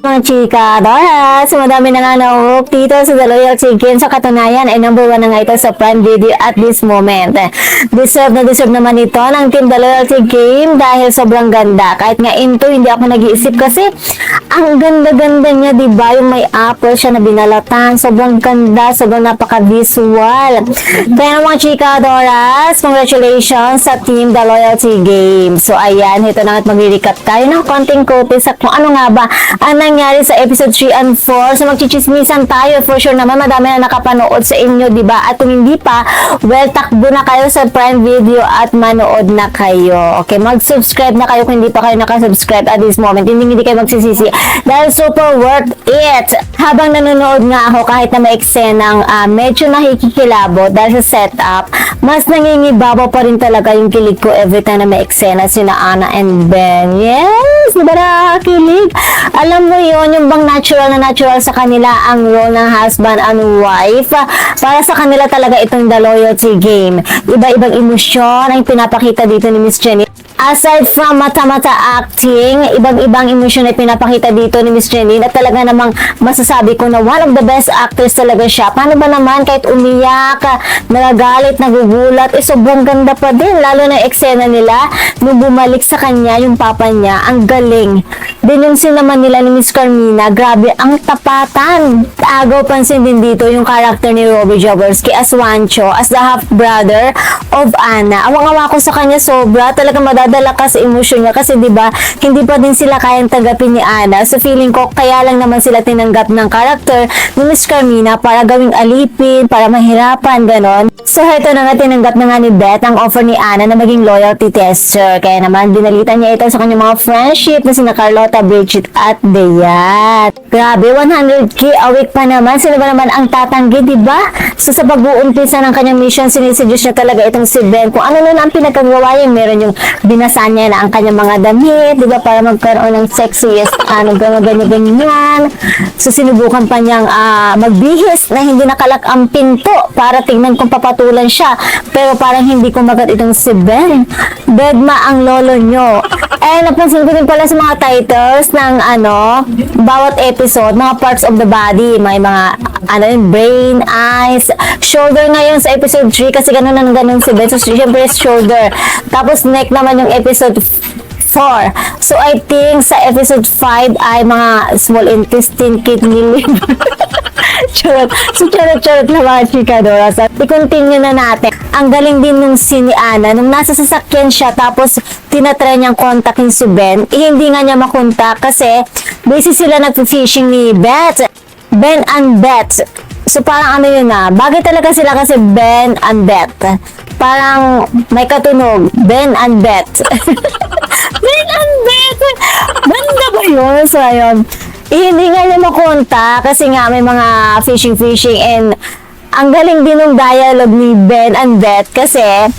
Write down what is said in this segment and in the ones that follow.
Mga chika, Doras, madami na nga nahuhok dito sa The Loyalty Game. Sa katunayan ay number 1 na nga ito sa Prime Video at this moment. Deserve na deserve naman ito ng Team The Loyalty Game dahil sobrang ganda. Kahit nga into, hindi ako nag-iisip kasi ang ganda-ganda niya, diba? Yung may apple siya na binalatan. Sobrang ganda, sobrang napaka-visual. Kaya mga chika, Doras, congratulations sa Team The Loyalty Game. So ayan, ito na at mag-recap tayo ng konting kopis sa kung ano nga ba ang nangyari sa episode 3 and 4. So magchichismisan tayo. For sure naman, madami na nakapanood sa inyo, diba? At kung hindi pa, well, takbo na kayo sa Prime Video at manood na kayo. Okay, mag-subscribe na kayo kung hindi pa kayo nakasubscribe at this moment. Hindi kayo magsisisi. Dahil super worth it. Habang nanonood nga ako, kahit na may eksenang medyo nakikikilabo dahil sa setup, mas nangingibabaw pa rin talaga yung kilig ko every time na may eksena sina Anna and Ben. Yes! Diba nakakilig? Alam mo yun, yung bang natural sa kanila ang role ng husband and wife. Para sa kanila talaga itong The Loyalty Game. Iba-ibang emosyon ang pinapakita dito ni Miss Jenny. Aside from mata-mata acting, ibang-ibang emosyon ay pinapakita dito ni Miss Jenny at talaga namang masasabi ko na one of the best actors talaga siya. Paano ba naman kahit umiyak, nagagalit, nagugulat, sobrang ganda pa din. Lalo na eksena nila nung bumalik sa kanya yung papa niya, ang galing. Din yung scene naman nila ni Miss Carmina, grabe, ang tapatan. Agaw pansin din dito yung character ni Robbie Jaworski as Juancho, as the half-brother of Anna. Awang-awa ko sa kanya sobra, talagang madadala ka sa emosyon niya kasi diba, hindi pa din sila kayang tanggapin ni Anna. So feeling ko, kaya lang naman sila tinanggap ng character ni Miss Carmina para gawing alipin, para mahirapan, ganon. So heto na nga, tinanggap na nga ni Beth ang offer ni Anna na maging loyalty tester. Kaya naman, binalitan niya ito sa kanyang mga friendship na sina Carlota, Bridget at Deyat. Grabe, 100k a week pa naman. Sino ba naman ang tatanggi, diba? So sa pag-uumpisa ng kanyang mission, siniseduce niya talaga itong si Ben. Kung ano na ang pinagkagawain, meron yung binasan niya na ang kanyang mga damit, diba? Para magkaroon ng sexiest, ganyan. So sinubukan pa niyang magbihis na hindi nakalak ang pinto para tingnan kung papatulan siya. Pero parang hindi kumagat itong si Ben. Bedma ang lolo nyo. Eh, napansin ko din pala sa mga titles ng bawat episode, mga parts of the body. May mga, brain, eyes, shoulder ngayon sa episode 3 kasi ganun na ganun si Ben. So, syempre, shoulder. Tapos, neck naman yung episode 4. So, I think sa episode 5 ay mga small intestine, kidney, liver. Charot. So, charot na mga chika, Dora. So, i-continue na natin. Ang galing din nung si ni Anna, nung nasa sasakyan siya, tapos tinatry niyang kontakin si Ben, hindi nga niya makontak kasi busy sila nag-fishing ni Beth. Ben and Beth. So, parang yun na. Bagay talaga sila kasi Ben and Beth. Parang may katunog. Ben and Beth. Ben and Beth. Banda ba yun? So, ayun. Hindi nga niya makonta kasi nga may mga fishing and ang galing din ng dialogue ni Ben and Beth kasi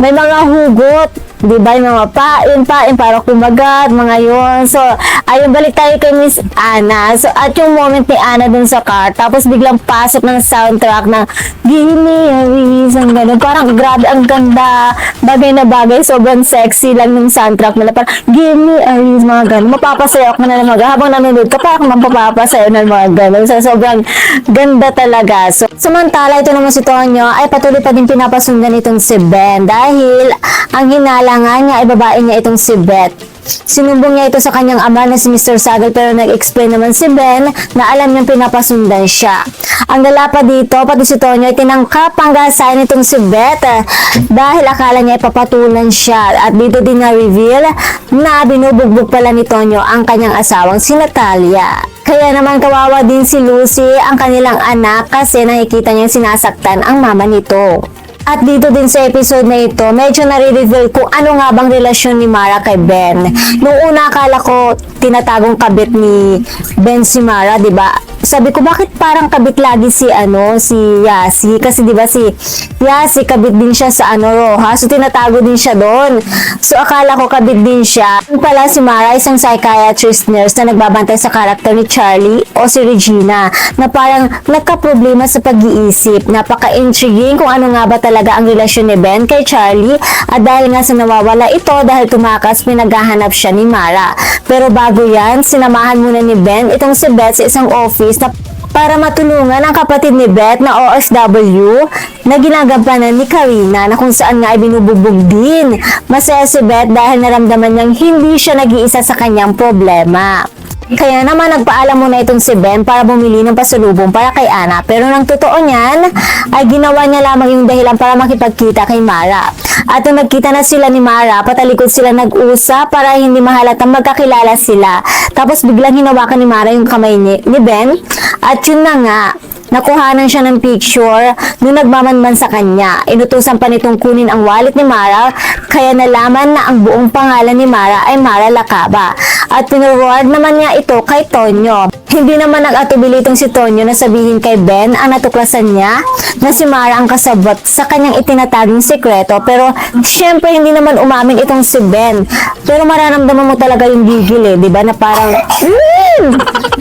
may mga hugot, diba? Yung mga pain, para kumagat, mga yun. So, ayun, balik tayo kay Miss Anna. So, at yung moment ni Anna dun sa car, tapos biglang pasok ng soundtrack ng Give Me a Reason, gano'n. Parang grabe, ang ganda. Bagay na bagay, sobrang sexy lang yung soundtrack nila. Parang, Give Me a Reason, mga gano'n. Mapapasayo ako na mga, habang nanonood ka, parang mapapasayo na mga gano'n. So, sobrang ganda talaga. So, samantala, ito naman si Tonyo, ay patuloy pa din pinapasundan itong si Ben. Dahil, ang hinalangan niya ay babae niya itong si Beth. Sinumbong niya ito sa kanyang ama na si Mr. Sagal pero nag-explain naman si Ben na alam niyang pinapasundan siya. Ang dala pa dito, pati si Tonyo ay tinangkap ang gasayan itong si Beth dahil akala niya ay papatulan siya. At dito din na-reveal na binubugbog pala ni Tonyo ang kanyang asawang si Natalia. Kaya naman kawawa din si Lucy, ang kanilang anak, kasi nakikita niyang sinasaktan ang mama nito. At dito din sa episode na ito, medyo nare-reveal kung ano nga bang relasyon ni Mara kay Ben. Noong una akala ko tinatagong kabit ni Ben si Mara, 'di ba? sabi ko, bakit parang kabit lagi si Yasi? Kasi di ba si Yasi, kabit din siya sa Roja. So, tinatago din siya doon. So, akala ko kabit din siya. Yung pala si Mara, isang psychiatrist nurse na nagbabantay sa karakter ni Charlie o si Regina, na parang nagka-problema sa pag-iisip. Napaka-intriguing kung ano nga ba talaga ang relasyon ni Ben kay Charlie, at dahil nga sa nawawala ito dahil tumakas, pinaghahanap siya ni Mara. Pero bago yan, sinamahan muna ni Ben itong si Beth sa isang office na para matulungan ang kapatid ni Beth na OFW na ginagampanan ni Karina, na kung saan nga ay binububog din. Masaya si Beth dahil naramdaman niyang hindi siya nag-iisa sa kanyang problema. Kaya naman nagpaalam muna itong si Ben para bumili ng pasalubong para kay Ana. Pero nang totoo niyan, ay ginawa niya lamang yung dahilan para makipagkita kay Mara. At nung nagkita na sila ni Mara, patalikod sila nag-usap para hindi mahalatang magkakilala sila. Tapos biglang hinawakan ni Mara yung kamay ni Ben. At yun na nga, nakuhanan siya ng picture nung nagmamanman sa kanya. Inutusan pa nitong kunin ang wallet ni Mara, kaya nalaman na ang buong pangalan ni Mara ay Mara Lacaba. At pinurward naman niya ito kay Tonyo. Hindi naman nag-atubili itong si Tonyo na sabihin kay Ben ang natuklasan niya na si Mara ang kasabot sa kanyang itinataging sekreto. Pero syempre hindi naman umamin itong si Ben. Pero mararamdaman mo talaga yung gigil di ba, na parang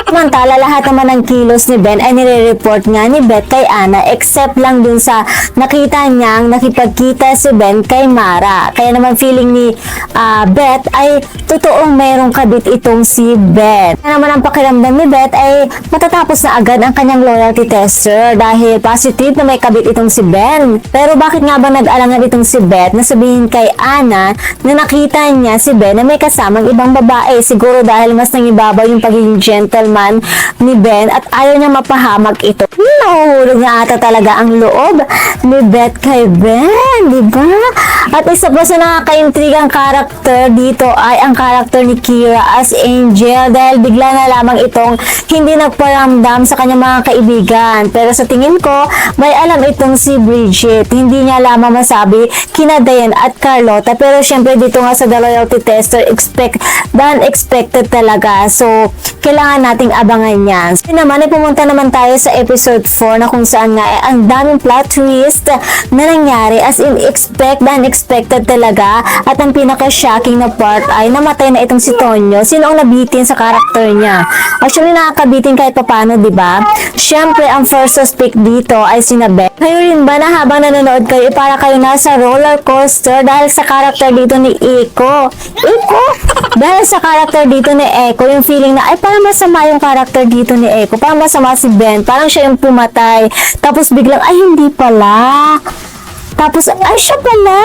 Samantala, lahat naman ng kilos ni Ben ay nire-report nga ni Beth kay Ana, except lang dun sa nakita niyang nakipagkita si Ben kay Mara. Kaya naman feeling ni Beth ay totoong merong kabit itong si Ben. Kaya naman ang pakiramdam ni Beth ay matatapos na agad ang kanyang loyalty tester dahil positive na may kabit itong si Ben. Pero bakit nga ba nag-alangan itong si Beth na sabihin kay Ana na nakita niya si Ben na may kasamang ibang babae? Siguro dahil mas nangibabaw yung pagiging gentleman ni Ben at ayaw niya mapahamak ito. Nahuhulog na ata talaga ang loob ni Beth kay Ben, di ba? At isa pa sa nakaka-intrigang karakter dito ay ang karakter ni Kira as Angel, dahil bigla na lamang itong hindi nagparamdam sa kanyang mga kaibigan. Pero sa tingin ko, may alam itong si Bridget. Hindi niya lamang masabi kina Dayan at Carlota, pero syempre dito nga sa The Loyalty Tester, unexpected talaga. So, kailangan nating abangan yan. So, naman ay pumunta naman tayo sa episode 4 na kung saan nga ang daming plot twist na nangyari, as in unexpected talaga. At ang pinaka-shocking na part ay namatay na itong si Tonyo. Sino ang nabitin sa karakter niya? Actually, nakakabitin kahit papano, di ba? Syempre, ang first suspect dito ay si Beth. Kayo rin ba na habang nanonood kayo, para kayo nasa roller coaster dahil sa karakter dito ni Eiko? Dahil sa karakter dito ni Eiko, yung feeling na ay parang masama yung karakter dito ni Eiko. Parang masama si Ben. Parang siya yung pumatay. Tapos biglang, ay hindi pala. Tapos, ay siya pala.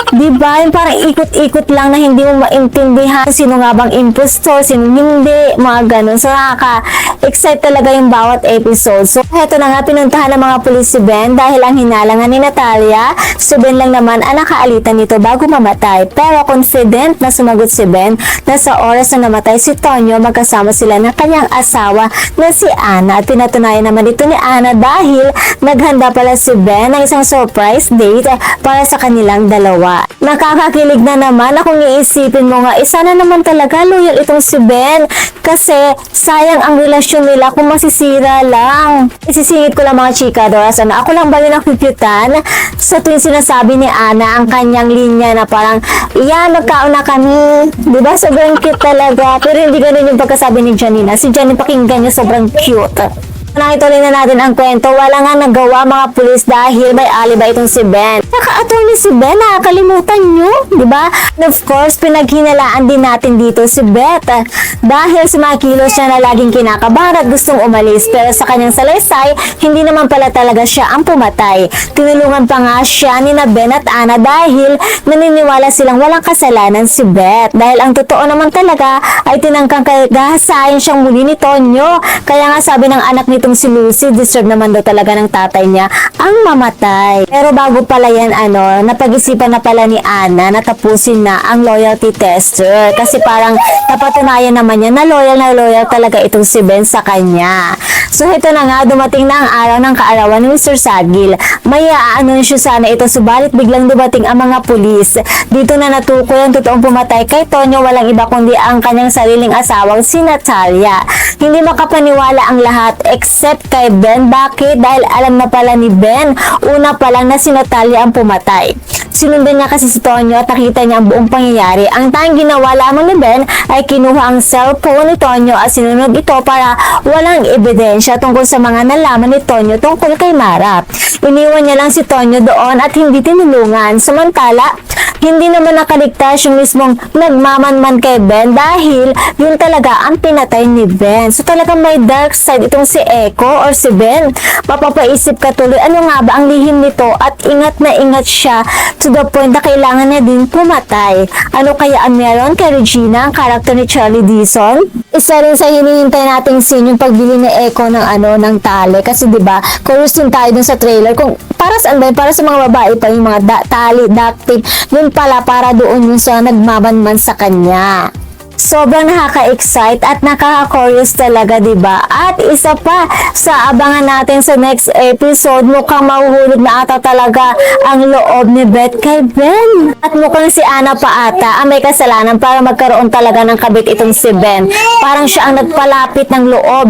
Diba? Yung parang ikot-ikot lang na hindi mo maintindihan sino nga bang impostor, sino hindi, mga ganun. So, nakaka-excite talaga yung bawat episode. So, heto na nga, pinuntahan ng mga pulis si Ben dahil ang hinalangan ni Natalia. Si Ben lang naman ang nakaalitan nito bago mamatay. Pero confident na sumagot si Ben na sa oras na namatay si Tonyo, magkasama sila ng kanyang asawa na si Ana. At pinatunayan naman ito ni Ana dahil naghanda pala si Ben ng isang surprise date para sa kanilang dalawa. Nakakakilig na naman na kung iisipin mo nga, sana naman talaga loyal itong si Ben, kasi sayang ang relasyon nila kung masisira lang. Isisingit ko lang mga chika, Doras, ako lang ba yung nakukyutan sa tuwing sinasabi ni Ana ang kanyang linya na parang, iyan, magkaon na kami. Diba? Sobrang cute talaga. Pero hindi ganun yung pagkasabi ni Janina. Si Janine, pakinggan niya, sobrang cute. Nakituloy na natin ang kwento. Wala nga nagawa mga pulis dahil may alibay itong si Ben. Naka-attorney si Ben, nakakalimutan nyo, di ba? And of course, pinaghinalaan din natin dito si Beth. Dahil sa mga kilos niya na laging kinakabahan at gustong umalis. Pero sa kanyang salaysay, hindi naman pala talaga siya ang pumatay. Tinulungan pa nga siya ni Ben at Ana dahil naniniwala silang walang kasalanan si Beth. Dahil ang totoo naman talaga ay tinangkang kagahasayan siyang muli ni Tonyo. Kaya nga sabi ng anak nitong si Lucy, deserve naman daw talaga ng tatay niya ang mamatay. Pero bago pala yan, napag-isipan na pala ni Ana na tapusin na ang loyalty tester. Kasi parang napatunayan naman niya na loyal talaga itong si Ben sa kanya. So ito na nga, dumating na ang araw ng kaarawan ni Mr. Sagil. may aanunsyo sana ito, subalit biglang dumating ang mga pulis. Dito na natukoy ang totoong pumatay kay Tonyo, walang iba kundi ang kanyang sariling asawang si Natalia. Hindi makapaniwala ang lahat except kay Ben. Bakit? Dahil alam na pala ni Ben una pa lang na si Natalia ang pumatay. Sinundan niya kasi si Tonyo at nakita niya ang buong pangyayari. Ang tanging ginawa lamang ni Ben ay kinuha ang cellphone ni Tonyo at sinunod ito para walang ebidensya tungkol sa mga nalaman ni Tonyo tungkol kay Mara. Iniwan niya lang si Tonyo doon at hindi tinulungan. Samantala, hindi naman nakaligtas yung mismong nagmamanman kay Ben dahil yun talaga ang pinatay ni Ben. So talagang may dark side itong si Echo or si Ben. Mapapaisip ka tuloy, ano nga ba ang lihim nito, at ingat na ingat siya to the point na kailangan niya din pumatay. Ano kaya ang meron kay Regina, ang karakter ni Charlie Dixon? Isa rin sa hinihintay nating scene yung pagbili ni Echo ng tali. Kasi diba, curious din tayo dun sa trailer kung para saan ba, para sa mga babae pa yung mga tali, duct tape, yun pala para doon yung sa nagmamanman sa kanya. Sobrang nakaka-excite at nakaka-curious talaga, diba? At isa pa sa abangan natin sa next episode, mukhang mahuhulog na ata talaga ang loob ni Beth kay Ben. At mukhang si Anna pa ata ang may kasalanan para magkaroon talaga ng kabit itong si Ben. Parang siya ang nagpalapit ng loob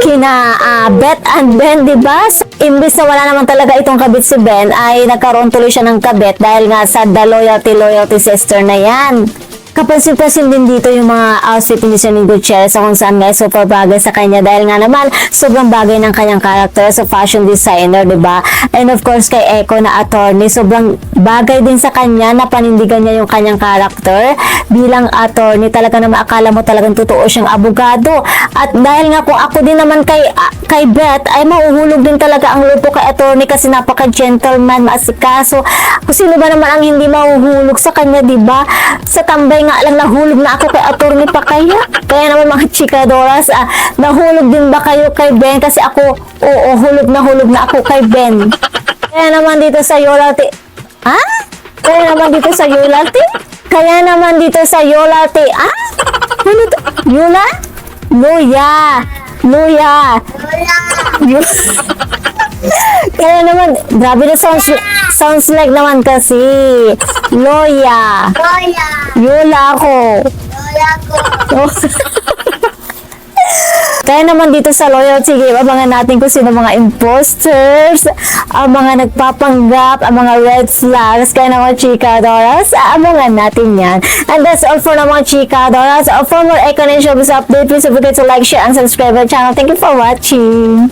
kina Beth and Ben, diba? So, imbis na wala naman talaga itong kabit si Ben, ay nagkaroon tuloy siya ng kabit dahil nga sa The Loyalty Sister na yan. Kapansin-pansin din dito yung mga outfit ni Sonny Gutierrez sa kung saan guys super bagay sa kanya dahil nga naman sobrang bagay ng kanyang character sa fashion designer, diba? And of course kay Echo na attorney, sobrang bagay din sa kanya na panindigan niya yung kanyang character bilang attorney. Talaga naman akala mo talagang totoo siyang abogado. At dahil nga kung ako din naman kay Beth ay mauhulog din talaga ang lupo kay attorney kasi napaka-gentleman, maasikaso. Kung sino ba naman ang hindi mahuhulog sa kanya, diba? Sa tambay nga lang nahulog na ako kay attorney pa kaya. Kaya naman mga chikadoras, nahulog din ba kayo kay Ben? Kasi ako, oo, hulog na ako kay Ben. Kaya naman dito sa Loyalty, Kaya naman dito sa Loyalty? Ano to? Luya. Kaya naman, grabe na sounds like naman kasi. Loya ko. Kaya naman dito sa Loyalty Game, abangan natin kung sino mga imposters, ang mga nagpapanggap, ang mga red flags. Kaya naman chikadoras, abangan natin yan. And that's all for na mga chikadoras. For more Echo and Showbiz update, please don't forget to like, share, and subscribe our channel. Thank you for watching.